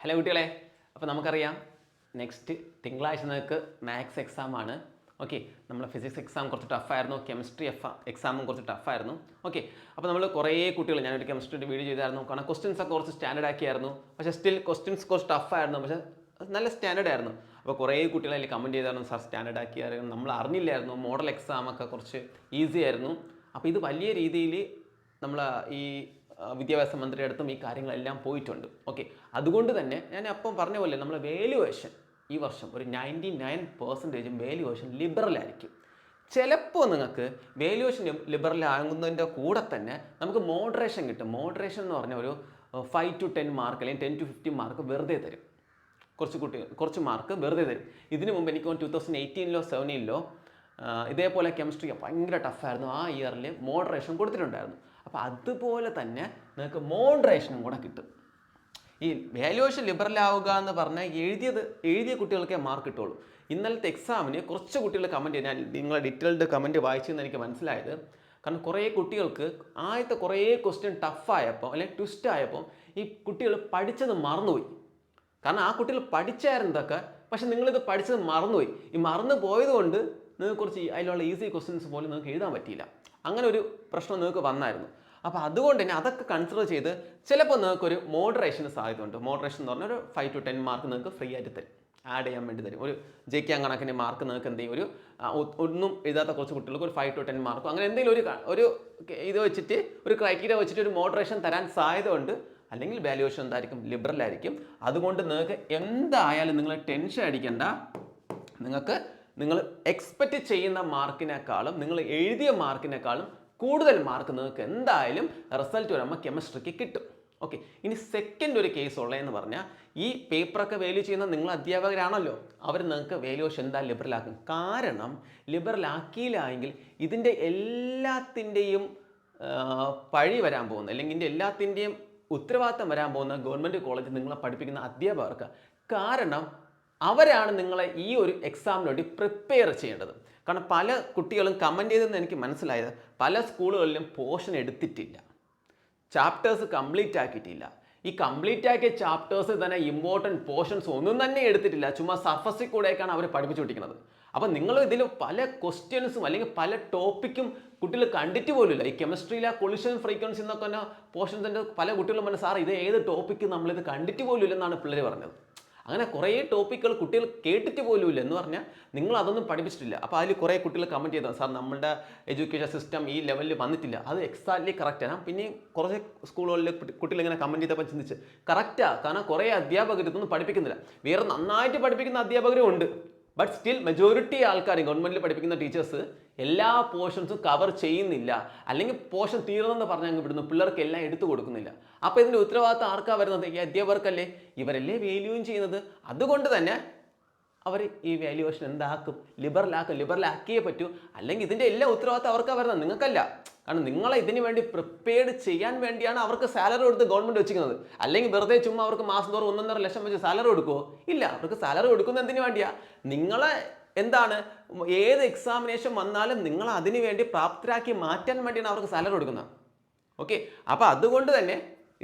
Hello കുട്ടികളെ, അപ്പോൾ നമുക്കറിയാം നെക്സ്റ്റ് തിങ്കളാഴ്ച നിങ്ങൾക്ക് മാത്സ് എക്സാം ആണ്. ഓക്കെ, നമ്മൾ ഫിസിക്സ് എക്സാം കുറച്ച് ടഫായിരുന്നു, കെമിസ്ട്രി എക്സാമും കുറച്ച് ടഫായിരുന്നു. ഓക്കെ, അപ്പോൾ നമ്മൾ കുറേ കുട്ടികൾ, ഞാനൊരു കെമിസ്ട്രിയുടെ വീഡിയോ ചെയ്തായിരുന്നു. കാരണം ക്വസ്റ്റ്യൻസ് ഒക്കെ കുറച്ച് സ്റ്റാൻഡേർഡ് ആക്കിയായിരുന്നു. പക്ഷേ സ്റ്റിൽ ക്വസ്റ്റ്യൻസ് കുറച്ച് ടഫായിരുന്നു, പക്ഷേ നല്ല സ്റ്റാൻഡേർഡ് ആയിരുന്നു. അപ്പോൾ കുറേ കുട്ടികൾ അതിൽ കമൻറ്റ് ചെയ്തായിരുന്നു, സാർ സ്റ്റാൻഡേർഡ് ആക്കിയായിരുന്നു, നമ്മൾ അറിഞ്ഞില്ലായിരുന്നു, മോഡൽ എക്സാമൊക്കെ കുറച്ച് ഈസി ആയിരുന്നു. അപ്പോൾ ഇത് വലിയ രീതിയിൽ നമ്മൾ ഈ വിദ്യാഭ്യാസ മന്ത്രിയുടെ അടുത്തും ഈ കാര്യങ്ങളെല്ലാം പോയിട്ടുണ്ട്. ഓക്കെ, അതുകൊണ്ട് തന്നെ ഞാൻ അപ്പം പറഞ്ഞ പോലെ നമ്മൾ വാല്യുവേഷൻ ഈ വർഷം ഒരു 99% വാല്യുവേഷൻ ലിബറൽ ആയിരിക്കും. ചിലപ്പോൾ നിങ്ങൾക്ക് വാല്യുവേഷൻ ലിബറൽ ആകുന്നതിൻ്റെ കൂടെ തന്നെ നമുക്ക് മോഡറേഷൻ കിട്ടും. മോഡറേഷൻ എന്ന് പറഞ്ഞാൽ ഒരു 5 to 10 മാർക്ക് അല്ലെങ്കിൽ 10 to 15 മാർക്ക് വെറുതെ തരും. കുറച്ച് മാർക്ക് വെറുതെ തരും. ഇതിനു മുമ്പ് എനിക്ക് 2018-ലോ 2017-ലോ ഇതേപോലെ കെമിസ്ട്രി ഭയങ്കര ടഫായിരുന്നു. ആ ഇയറിൽ മോഡറേഷൻ കൊടുത്തിട്ടുണ്ടായിരുന്നു. അപ്പോൾ അതുപോലെ തന്നെ നിങ്ങൾക്ക് മോഡറേഷനും കൂടെ കിട്ടും. ഈ വാല്യുവേഷൻ ലിബറൽ ആവുക എന്ന് പറഞ്ഞാൽ എഴുതിയ കുട്ടികൾക്കേ മാർക്ക് കിട്ടുള്ളൂ. ഇന്നലത്തെ എക്സാമിന് കുറച്ച് കുട്ടികൾ കമൻറ്റ് ചെയ്ത്, ഞാൻ നിങ്ങളെ ഡീറ്റെയിൽഡ് കമൻറ്റ് വായിച്ചെന്ന് എനിക്ക് മനസ്സിലായത്. കാരണം കുറേ കുട്ടികൾക്ക് ആദ്യത്തെ കുറേ ക്വസ്റ്റ്യൻ ടഫായപ്പോൾ അല്ലെങ്കിൽ ട്വിസ്റ്റ് ആയപ്പോൾ ഈ കുട്ടികൾ പഠിച്ചത് മറന്നുപോയി. കാരണം ആ കുട്ടികൾ പഠിച്ചായിരുന്നതൊക്കെ, പക്ഷെ നിങ്ങളിത് പഠിച്ചത് മറന്നുപോയി. ഈ മറന്നു പോയതുകൊണ്ട് നിങ്ങൾക്ക് കുറച്ച് അതിലുള്ള ഈസി ക്വസ്റ്റ്യൻസ് പോലും നിങ്ങൾക്ക് എഴുതാൻ പറ്റിയില്ല. അങ്ങനെ ഒരു പ്രശ്നം നിങ്ങൾക്ക് വന്നായിരുന്നു. അപ്പോൾ അതുകൊണ്ട് തന്നെ അതൊക്കെ കൺസിഡർ ചെയ്ത് ചിലപ്പോൾ നിങ്ങൾക്കൊരു മോഡറേഷന് സാധ്യതയുണ്ട്. മോഡറേഷൻ എന്ന് പറഞ്ഞാൽ ഒരു 5 to 10 മാർക്ക് നിങ്ങൾക്ക് ഫ്രീ ആയിട്ട് തരും, ആഡ് ചെയ്യാൻ വേണ്ടി തരും. ഒരു ജയിക്കാൻ കണക്കിന് മാർക്ക് നിങ്ങൾക്ക് എന്ത് ചെയ്യും, ഒന്നും എഴുതാത്ത കുറച്ച് കുട്ടികൾക്ക് ഒരു 5 to 10 മാർക്കും അങ്ങനെ എന്തെങ്കിലും ഒരു ഇത് വെച്ചിട്ട് ഒരു ക്രൈറ്റീരിയ വെച്ചിട്ട് ഒരു മോഡറേഷൻ തരാൻ സാധ്യത ഉണ്ട്. അല്ലെങ്കിൽ വാല്യുവേഷൻ എന്തായിരിക്കും, ലിബറൽ ആയിരിക്കും. അതുകൊണ്ട് നിങ്ങൾക്ക് എന്തായാലും നിങ്ങൾ ടെൻഷൻ അടിക്കേണ്ട. നിങ്ങൾ എക്സ്പെക്റ്റ് ചെയ്യുന്ന മാർക്കിനേക്കാളും നിങ്ങൾ എഴുതിയ മാർക്കിനേക്കാളും കൂടുതൽ മാർക്ക് നിങ്ങൾക്ക് എന്തായാലും റിസൾട്ട് വരുമ്പോൾ കെമിസ്ട്രിക്ക് കിട്ടും. ഓക്കെ, ഇനി സെക്കൻഡ് ഒരു കേസ് ഉള്ളതെന്ന് പറഞ്ഞാൽ ഈ പേപ്പറൊക്കെ വാല്യൂ ചെയ്യുന്ന നിങ്ങൾ അധ്യാപകരാണല്ലോ, അവർ നിങ്ങൾക്ക് വാല്യുവേഷൻ എന്താ ലിബറൽ ആക്കും. കാരണം ലിബറൽ ആക്കിയില്ലെങ്കിൽ ഇതിൻ്റെ എല്ലാത്തിൻ്റെയും പഴി വരാൻ പോകുന്നത്, അല്ലെങ്കിൽ ഇതിൻ്റെ എല്ലാത്തിൻ്റെയും ഉത്തരവാദിത്തം വരാൻ പോകുന്ന ഗവൺമെൻറ് കോളേജിൽ നിങ്ങളെ പഠിപ്പിക്കുന്ന അധ്യാപകർക്ക്. കാരണം അവരാണ് നിങ്ങളെ ഈ ഒരു എക്സാമിന് വേണ്ടി പ്രിപ്പയർ ചെയ്യേണ്ടത്. കാരണം പല കുട്ടികളും കമൻറ്റ് ചെയ്തെന്ന് എനിക്ക് മനസ്സിലായത്, പല സ്കൂളുകളിലും പോർഷൻ എടുത്തിട്ടില്ല, ചാപ്റ്റേഴ്സ് കംപ്ലീറ്റ് ആക്കിയിട്ടില്ല. ഈ കംപ്ലീറ്റ് ആക്കിയ ചാപ്റ്റേഴ്സ് തന്നെ ഇമ്പോർട്ടൻറ്റ് പോർഷൻസ് ഒന്നും തന്നെ എടുത്തിട്ടില്ല, ചുമ്മാ സർഫസിൽ കൂടെയൊക്കെയാണ് അവർ പഠിപ്പിച്ചുകൊണ്ടിരിക്കുന്നത്. അപ്പം നിങ്ങൾ ഇതിൽ പല ക്വസ്റ്റ്യൻസും അല്ലെങ്കിൽ പല ടോപ്പിക്കും കുട്ടികൾ കണ്ടിട്ട് പോലുമില്ല. ഈ കെമിസ്ട്രിയിലെ കൊളിഷൻ ഫ്രീക്വൻസി എന്നൊക്കെ തന്നെ പോർഷൻസിൻ്റെ പല കുട്ടികളും പറഞ്ഞാൽ സാർ ഇത് ഏത് ടോപ്പിക്ക് നമ്മളിത് കണ്ടിട്ട് പോലും ഇല്ലെന്നാണ് പിള്ളേർ പറഞ്ഞത്. അങ്ങനെ കുറേ ടോപ്പിക്കുകൾ കുട്ടികൾ കേട്ടിട്ട് പോലുമില്ല എന്ന് പറഞ്ഞാൽ നിങ്ങൾ അതൊന്നും പഠിപ്പിച്ചിട്ടില്ല. അപ്പോൾ അതിൽ കുറേ കുട്ടികൾ കമൻറ്റ് ചെയ്തത്, സാർ നമ്മുടെ എഡ്യൂക്കേഷൻ സിസ്റ്റം ഈ ലെവലിൽ വന്നിട്ടില്ല. അത് എക്സാക്ട്ലി കറക്റ്റാണ്. പിന്നെ കുറേ സ്കൂളുകളിൽ കുട്ടികൾ ഇങ്ങനെ കമൻറ്റ് ചെയ്തപ്പോൾ ചിന്തിച്ച് കറക്റ്റാണ്. കാരണം കുറേ അധ്യാപകർ ഇതൊന്നും പഠിപ്പിക്കുന്നില്ല. വേറെ നന്നായിട്ട് പഠിപ്പിക്കുന്ന അധ്യാപകരും ഉണ്ട്, ബട്ട് സ്റ്റിൽ മെജോറിറ്റി ആൾക്കാർ ഗവൺമെൻറ്റിൽ പഠിപ്പിക്കുന്ന ടീച്ചേഴ്സ് എല്ലാ പോർഷൻസും കവർ ചെയ്യുന്നില്ല. അല്ലെങ്കിൽ പോർഷൻ തീർന്നെന്ന് പറഞ്ഞാൽ അങ്ങ് വിടുന്നു, പിള്ളേർക്ക് എല്ലാം എടുത്തു കൊടുക്കുന്നില്ല. അപ്പോൾ ഇതിൻ്റെ ഉത്തരവാദിത്തം ആർക്കാണ് വരുന്നത്? ഈ അധ്യാപകർക്കല്ലേ. ഇവരല്ലേ വാല്യൂയും ചെയ്യുന്നത്. അതുകൊണ്ട് തന്നെ അവർ ഈ വാല്യുവേഷൻ എന്താക്കും, ലിബറലാക്കിയേ പറ്റൂ. അല്ലെങ്കിൽ ഇതിൻ്റെ എല്ലാ ഉത്തരവാദിത്തം അവർക്കാണ് വരുന്നത്, നിങ്ങൾക്കല്ല. കാരണം നിങ്ങളെ ഇതിന് വേണ്ടി പ്രിപ്പയർഡ് ചെയ്യാൻ വേണ്ടിയാണ് അവർക്ക് സാലറി കൊടുത്ത് ഗവൺമെൻറ് വെച്ചിരിക്കുന്നത്. അല്ലെങ്കിൽ വെറുതെ ചുമ്മാ അവർക്ക് മാസം തോറും 1.5 ലക്ഷം വെച്ച് സാലറി കൊടുക്കുമോ? ഇല്ല. അവർക്ക് സാലറി കൊടുക്കുന്നത് എന്തിനു വേണ്ടിയാണ്? നിങ്ങളെ എന്താണ്, ഏത് എക്സാമിനേഷൻ വന്നാലും നിങ്ങൾ അതിനു വേണ്ടി പ്രാപ്തരാക്കി മാറ്റാൻ വേണ്ടിയാണ് അവർക്ക് സാലറി കൊടുക്കുന്നത്. ഓക്കെ, അപ്പോൾ അതുകൊണ്ട് തന്നെ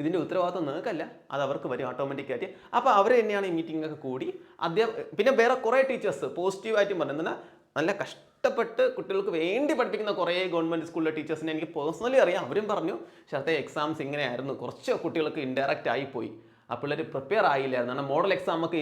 ഇതിൻ്റെ ഉത്തരവാദിത്വം നിങ്ങൾക്കല്ല, അത് അവർക്ക് വരും ഓട്ടോമാറ്റിക്കായിട്ട്. അപ്പോൾ അവർ തന്നെയാണ് ഈ മീറ്റിംഗൊക്കെ കൂടി പിന്നെ വേറെ കുറേ ടീച്ചേഴ്സ് പോസിറ്റീവായിട്ടും പറയുന്നത്, നല്ല കഷ്ടപ്പെട്ട് കുട്ടികൾക്ക് വേണ്ടി പഠിപ്പിക്കുന്ന കുറേ ഗവൺമെൻറ് സ്കൂളിലെ ടീച്ചേഴ്സിനെ എനിക്ക് പേഴ്സണലി അറിയാം. അവരും പറഞ്ഞു ശരത്തെ എക്സാംസ് ഇങ്ങനെയായിരുന്നു, കുറച്ച് കുട്ടികൾക്ക് ഇൻഡയറക്റ്റ് ആയിപ്പോയി, ആ പിള്ളേർ പ്രിപ്പയർ ആയില്ലായിരുന്നു. കാരണം മോഡൽ എക്സാമൊക്കെ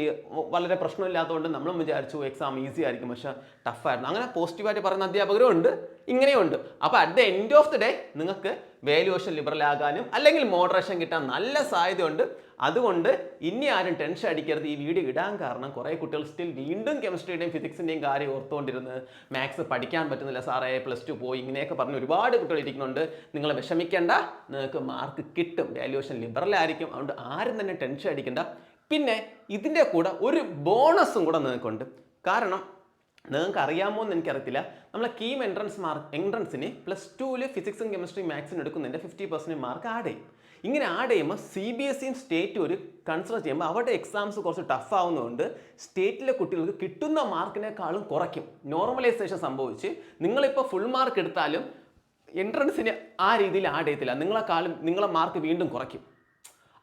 വളരെ പ്രശ്നമില്ലാത്തതുകൊണ്ട് നമ്മളും വിചാരിച്ചു എക്സാം ഈസി ആയിരിക്കും, പക്ഷേ ടഫായിരുന്നു. അങ്ങനെ പോസിറ്റീവായിട്ട് പറയുന്ന അധ്യാപകരും ഉണ്ട്, ഇങ്ങനെയുണ്ട്. അപ്പോൾ at the end of the day നിങ്ങൾക്ക് വാല്യുവേഷൻ ലിബറൽ ആകാനും അല്ലെങ്കിൽ മോഡറേഷൻ കിട്ടാൻ നല്ല സാധ്യതയുണ്ട്. അതുകൊണ്ട് ഇനി ആരും ടെൻഷൻ അടിക്കരുത്. ഈ വീഡിയോ ഇടാൻ കാരണം കുറേ കുട്ടികൾ സ്റ്റിൽ വീണ്ടും കെമിസ്ട്രിയുടെയും ഫിസിക്സിൻ്റെയും കാര്യം ഓർത്തുകൊണ്ടിരുന്ന് മാത്സ് പഠിക്കാൻ പറ്റുന്നില്ല സാറേ, +2 പോയി, ഇങ്ങനെയൊക്കെ പറഞ്ഞ് ഒരുപാട് കുട്ടികൾ ഇരിക്കുന്നുണ്ട്. നിങ്ങൾ വിഷമിക്കേണ്ട, നിങ്ങൾക്ക് മാർക്ക് കിട്ടും. വാല്യുവേഷൻ ലിബറൽ ആയിരിക്കും. അതുകൊണ്ട് ആരും തന്നെ ടെൻഷൻ അടിക്കേണ്ട. പിന്നെ ഇതിൻ്റെ കൂടെ ഒരു ബോണസും കൂടെ നിങ്ങൾക്കുണ്ട്. കാരണം നിങ്ങൾക്ക് അറിയാമോ എന്ന് എനിക്കറിയത്തില്ല, നമ്മളെ കീം എൻട്രൻസിന് +2 ഫിസിക്സും കെമിസ്ട്രിയും മാത്സിനും എടുക്കുന്നതിൻ്റെ 50% മാർക്ക് ആഡ് ചെയ്യും. ഇങ്ങനെ ആഡ് ചെയ്യുമ്പോൾ CBSEയും സ്റ്റേറ്റും ഒരു കൺസിഡർ ചെയ്യുമ്പോൾ അവരുടെ എക്സാംസ് കുറച്ച് ടഫ് ആവുന്നതുകൊണ്ട് സ്റ്റേറ്റിലെ കുട്ടികൾക്ക് കിട്ടുന്ന മാർക്കിനേക്കാളും കുറയ്ക്കും. നോർമലൈസേഷൻ സംഭവിച്ച് നിങ്ങളിപ്പോൾ ഫുൾ മാർക്ക് എടുത്താലും എൻട്രൻസിന് ആ രീതിയിൽ ആഡ് ചെയ്യത്തില്ല, നിങ്ങളെ മാർക്ക് വീണ്ടും കുറയ്ക്കും.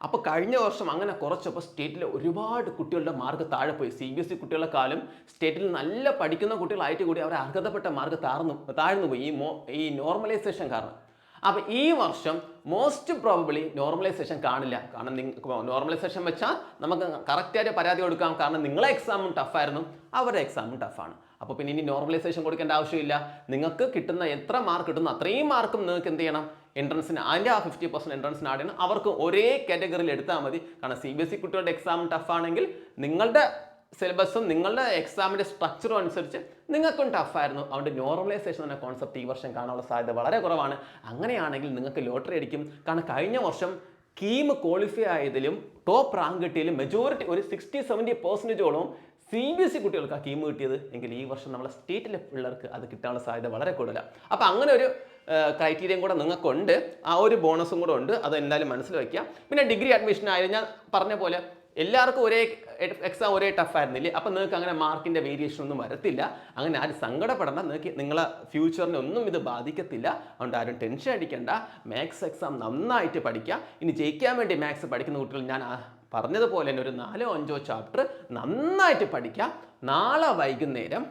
അപ്പോൾ കഴിഞ്ഞ വർഷം അങ്ങനെ കുറച്ചപ്പോൾ സ്റ്റേറ്റിലെ ഒരുപാട് കുട്ടികളുടെ മാർക്ക് താഴെ പോയി. CBSE കുട്ടികളെക്കാളും സ്റ്റേറ്റിൽ നല്ല പഠിക്കുന്ന കുട്ടികളായിട്ട് കൂടി അവർ അർഹതപ്പെട്ട മാർക്ക് താഴ്ന്നു പോയി ഈ നോർമലൈസേഷൻ കാരണം. അപ്പോൾ ഈ വർഷം മോസ്റ്റ് പ്രോബബിളി നോർമലൈസേഷൻ കാണില്ല. കാരണം നോർമലൈസേഷൻ വെച്ചാൽ നമുക്ക് കറക്റ്റായിട്ട് പരാതി കൊടുക്കാം. കാരണം നിങ്ങളെ എക്സാമും ടഫായിരുന്നു, അവരുടെ എക്സാമും ടഫാണ്. അപ്പോൾ പിന്നെ ഇനി നോർമലൈസേഷൻ കൊടുക്കേണ്ട ആവശ്യമില്ല. നിങ്ങൾക്ക് കിട്ടുന്ന എത്ര മാർക്ക് കിട്ടുന്നു അത്രയും മാർക്കും നിങ്ങൾക്ക് എന്ത് ചെയ്യണം, എൻട്രൻസിന് അതിൻ്റെ 50% എൻട്രൻസിന് ആഡ് ചെയ്യണം. അവർക്ക് ഒരേ കാറ്റഗറിയിൽ എടുത്താൽ മതി. കാരണം CBSE കുട്ടികളുടെ എക്സാം ടഫാണെങ്കിൽ നിങ്ങളുടെ സിലബസും നിങ്ങളുടെ എക്സാമിൻ്റെ സ്ട്രക്ചറും അനുസരിച്ച് നിങ്ങൾക്കും ടഫായിരുന്നു. അതുകൊണ്ട് നോർമലൈസേഷൻ എന്ന കോൺസെപ്റ്റ് ഈ വർഷം കാണാനുള്ള സാധ്യത വളരെ കുറവാണ്. അങ്ങനെയാണെങ്കിൽ നിങ്ങൾക്ക് ലോട്ടറി അടിക്കും. കാരണം കഴിഞ്ഞ വർഷം കീം ക്വാളിഫൈ ആയതിലും ടോപ്പ് റാങ്ക് കിട്ടിയതിലും മെജോറിറ്റി ഒരു 60-70% CBSE കുട്ടികൾക്ക് ആ കീം കിട്ടിയത്. എങ്കിൽ ഈ വർഷം നമ്മളെ സ്റ്റേറ്റിലെ പിള്ളേർക്ക് അത് കിട്ടാനുള്ള സാധ്യത വളരെ കൂടുതലാണ്. അപ്പോൾ അങ്ങനെ ഒരു ക്രൈറ്റീരിയയും കൂടെ നിങ്ങൾക്കുണ്ട്, ആ ഒരു ബോണസും കൂടെ ഉണ്ട്. അത് എന്തായാലും മനസ്സിൽ വയ്ക്കുക. പിന്നെ ഡിഗ്രി അഡ്മിഷൻ ആയാലും ഞാൻ പറഞ്ഞ പോലെ എല്ലാവർക്കും ഒരേ എക്സാം ഒരേ ടഫായിരുന്നില്ലേ. അപ്പം നിങ്ങൾക്ക് അങ്ങനെ മാർക്കിൻ്റെ വേരിയേഷൻ ഒന്നും വരത്തില്ല. അങ്ങനെ ആരും സങ്കടപ്പെടേണ്ട. നിങ്ങൾക്ക് നിങ്ങളെ ഫ്യൂച്ചറിനെ ഒന്നും ഇത് ബാധിക്കത്തില്ല. അതുകൊണ്ട് ആരും ടെൻഷൻ അടിക്കേണ്ട. മാത്സ് എക്സാം നന്നായിട്ട് പഠിക്കുക. ഇനി ജയിക്കാൻ വേണ്ടി മാത്സ് പഠിക്കുന്ന കുട്ടികൾ ഞാൻ പറഞ്ഞതുപോലെ തന്നെ ഒരു 4-5 ചാപ്റ്റർ നന്നായിട്ട് പഠിക്കാം. നാളെ വൈകുന്നേരം,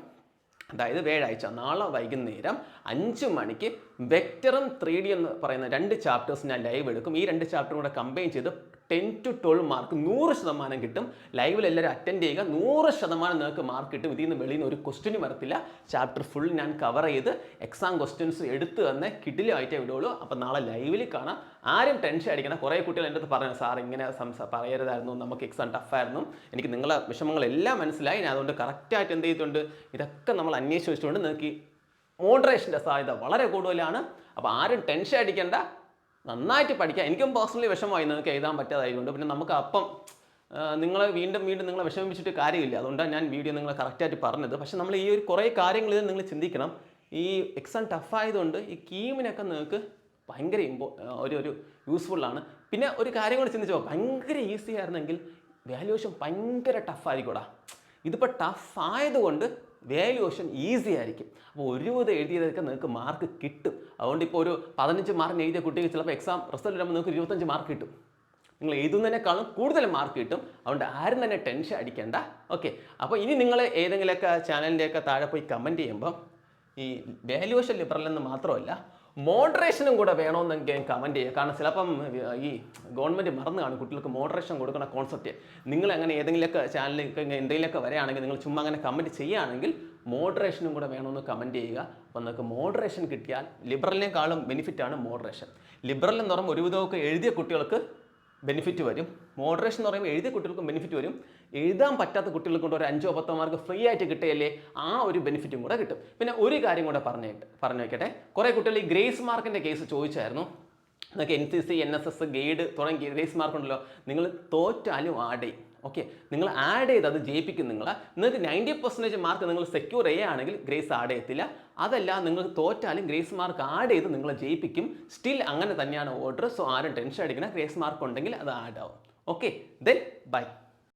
അതായത് വ്യാഴാഴ്ച നാളെ വൈകുന്നേരം 5 മണിക്ക് വെക്ടറും 3D എന്ന് പറയുന്ന 2 ചാപ്റ്റേഴ്സ് ഞാൻ ലൈവ് എടുക്കും. ഈ 2 ചാപ്റ്ററും കൂടെ കമ്പൈൻ ചെയ്ത് 10 to 12 മാർക്ക് 100% കിട്ടും. ലൈവിൽ എല്ലാവരും അറ്റൻഡ് ചെയ്യുക. 100% നിങ്ങൾക്ക് മാർക്ക് കിട്ടും. ഇതിൽ നിന്ന് വെളിയിൽ നിന്ന് ഒരു ക്വസ്റ്റ്യനും വരത്തില്ല. ചാപ്റ്റർ ഫുൾ ഞാൻ കവർ ചെയ്ത് എക്സാം ക്വസ്റ്റ്യൻസ് എടുത്ത് തന്നെ കിടിലമായിട്ടേ വിടുള്ളൂ. അപ്പോൾ നാളെ ലൈവിൽ കാണാം. ആരും ടെൻഷൻ അടിക്കണം. കുറേ കുട്ടികൾ എൻ്റെ അടുത്ത് പറഞ്ഞു, സാർ ഇങ്ങനെ പറയരുതായിരുന്നു, നമുക്ക് എക്സാം ടഫായിരുന്നു. എനിക്ക് നിങ്ങളെ വിഷമങ്ങളെല്ലാം മനസ്സിലായി. ഞാൻ അതുകൊണ്ട് കറക്റ്റായിട്ട് എന്ത് ചെയ്തിട്ടുണ്ട്, ഇതൊക്കെ നമ്മൾ അന്വേഷിച്ച് വെച്ചുകൊണ്ട് നിങ്ങൾക്ക് മോഡറേഷൻ്റെ സാധ്യത വളരെ കൂടുതലാണ്. അപ്പോൾ ആരും ടെൻഷൻ അടിക്കേണ്ട. നന്നായിട്ട് പഠിക്കുക. എനിക്കും പേഴ്സണലി വിഷമമായി നിങ്ങൾക്ക് എഴുതാൻ പറ്റാതായതുകൊണ്ട്. പിന്നെ നമുക്ക് അപ്പം നിങ്ങളെ വീണ്ടും നിങ്ങളെ വിഷമിപ്പിച്ചിട്ട് കാര്യമില്ല. അതുകൊണ്ടാണ് ഞാൻ വീഡിയോ നിങ്ങളെ കറക്റ്റായിട്ട് പറഞ്ഞത്. പക്ഷേ നമ്മൾ ഈ ഒരു കുറേ കാര്യങ്ങൾ നിങ്ങൾ ചിന്തിക്കണം. ഈ എക്സാം ടഫായതുകൊണ്ട് ഈ കീമിനൊക്കെ നിങ്ങൾക്ക് ഭയങ്കര ഒരു യൂസ്ഫുള്ളാണ്. പിന്നെ ഒരു കാര്യം കൂടി ചിന്തിച്ചോ, ഭയങ്കര ഈസി ആയിരുന്നെങ്കിൽ വാല്യുവേഷൻ ഭയങ്കര ടഫായിരിക്കൂടാ. ഇതിപ്പോൾ ടഫായതുകൊണ്ട് വാല്യുവേഷൻ ഈസി ആയിരിക്കും. അപ്പോൾ 20 എഴുതിയതൊക്കെ നിങ്ങൾക്ക് മാർക്ക് കിട്ടും. അതുകൊണ്ട് ഇപ്പോൾ ഒരു 15 മാർക്ക് എഴുതിയ കുട്ടിക്ക് ചിലപ്പോൾ എക്സാം റിസൾട്ട് വരുമ്പോൾ നിങ്ങൾക്ക് 25 മാർക്ക് കിട്ടും. നിങ്ങൾ എഴുതുന്നതിനേക്കാളും കൂടുതൽ മാർക്ക് കിട്ടും. അതുകൊണ്ട് ആരും തന്നെ ടെൻഷൻ അടിക്കേണ്ട. ഓക്കെ, അപ്പോൾ ഇനി നിങ്ങൾ ഏതെങ്കിലുമൊക്കെ ചാനലിൻ്റെയൊക്കെ താഴെ പോയി കമൻറ്റ് ചെയ്യുമ്പോൾ ഈ വാല്യുവേഷൻ ലിബറൽ എന്ന് മാത്രമല്ല മോഡറേഷനും കൂടെ വേണമെന്നെങ്കിൽ കമൻറ്റ് ചെയ്യുക. കാരണം ചിലപ്പം ഈ ഗവൺമെൻറ് മറന്നു കാണും കുട്ടികൾക്ക് മോഡറേഷൻ കൊടുക്കുന്ന കോൺസെപ്റ്റ്. നിങ്ങൾ അങ്ങനെ ഏതെങ്കിലുമൊക്കെ ചാനലിൽ എന്തെങ്കിലുമൊക്കെ വരികയാണെങ്കിൽ നിങ്ങൾ ചുമ്മാ അങ്ങനെ കമൻറ്റ് ചെയ്യുകയാണെങ്കിൽ മോഡറേഷനും കൂടെ വേണമെന്ന് കമൻറ്റ് ചെയ്യുക. അപ്പോൾ നിങ്ങൾക്ക് മോഡറേഷൻ കിട്ടിയാൽ ലിബറലിനേക്കാളും ബെനിഫിറ്റാണ് മോഡറേഷൻ. ലിബറൽ എന്ന് പറയുമ്പോൾ ഒരുവിധമൊക്കെ എഴുതിയ കുട്ടികൾക്ക് ബെനിഫിറ്റ് വരും. മോഡറേഷൻ എന്ന് പറയുമ്പോൾ എഴുതിയ കുട്ടികൾക്കും ബെനിഫിറ്റ് വരും. എഴുതാൻ പറ്റാത്ത കുട്ടികൾക്ക് കൊണ്ട് ഒരു 5-10 മാർക്ക് ഫ്രീ ആയിട്ട് കിട്ടുകയല്ലേ, ആ ഒരു ബെനിഫിറ്റും കൂടെ കിട്ടും. പിന്നെ ഒരു കാര്യം കൂടെ പറഞ്ഞു വയ്ക്കട്ടെ. കുറേ കുട്ടികൾ ഈ ഗ്രേസ് മാർക്കിൻ്റെ കേസ് ചോദിച്ചായിരുന്നു. നിങ്ങൾക്ക് NCC, NSS, ഗൈഡ് തുടങ്ങി ഗ്രേസ് മാർക്ക് ഉണ്ടല്ലോ, നിങ്ങൾ തോറ്റാലും ആഡ് ചെയ്യും. ഓക്കെ, നിങ്ങൾ ആഡ് ചെയ്ത് അത് ജയിപ്പിക്കും. നിങ്ങൾക്ക് 90% മാർക്ക് നിങ്ങൾ സെക്യൂർ ചെയ്യുകയാണെങ്കിൽ ഗ്രേസ് ആഡ് ചെയ്യത്തില്ല. അതല്ല, നിങ്ങൾ തോറ്റാലും ഗ്രേസ് മാർക്ക് ആഡ് ചെയ്ത് നിങ്ങളെ ജയിപ്പിക്കും. സ്റ്റിൽ അങ്ങനെ തന്നെയാണ് ഓർഡർ. സോ ആരും ടെൻഷൻ അടിക്കണം. ഗ്രേസ് മാർക്ക് ഉണ്ടെങ്കിൽ അത് ആഡ് ആവും. Okay, then bye.